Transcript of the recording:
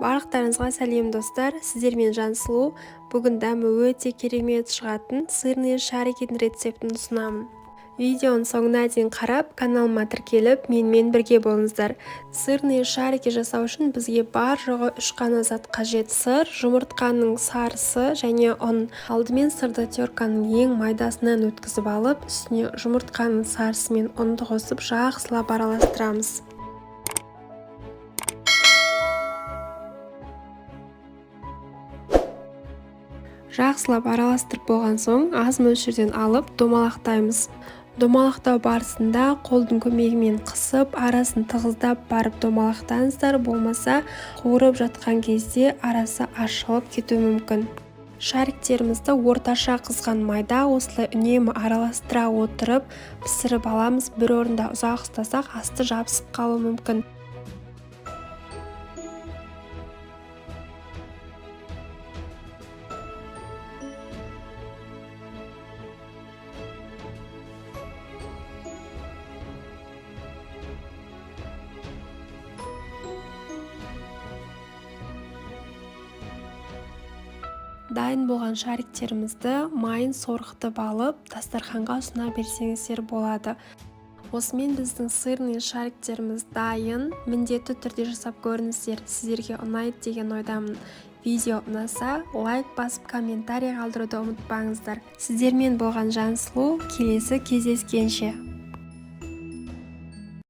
Барлықтарыңызға сәлем достар, сіздермен Жансұлу. Бүгін дәмі өте керемет шығатын сырный шарикінің рецептін ұсынамын. Видеоның соңына дейін қарап, каналыма тіркеліп, менімен бірге болыңыздар. Сырный шарики жасау үшін бізге бар жоғы 3 қана зат қажет: сыр, жұмыртқаның сарысы және ұн. Алдымен сырды терканың ең майдасынан өткізіп алып, үстіне жұмыртқаның сарысы мен ұнды қосып жақсылап араластырамыз. Жақсылап араластырып болған соң, аз мөлшерден алып домалақтаймыз. Домалақтау барысында қолдың көмегімен қысып, арасын тығыздап барып домалақтаңыздар, болмаса қуырып жатқан кезде арасы ашылып кетуі мүмкін. Шариктерімізді орташа қызған майда осылай үнемі араластыра отырып пісіріп аламыз. Бір орында ұзақ ұстасақ, асты жабысып қалуы мүмкін. Дайын болған шариктерімізді майын сорғытып алып, дастарханға ұсына берсеңіздер болады. Осымен біздің сырный шариктеріміз дайын. Міндетті түрде жасап көріңіздер, сіздерге ұнайды деген ойдамын. Видео ұнаса, лайк басып, комментарий қалдыруды ұмытпаңыздар. Сіздермен болған Жансұлу, келесі кездескенше.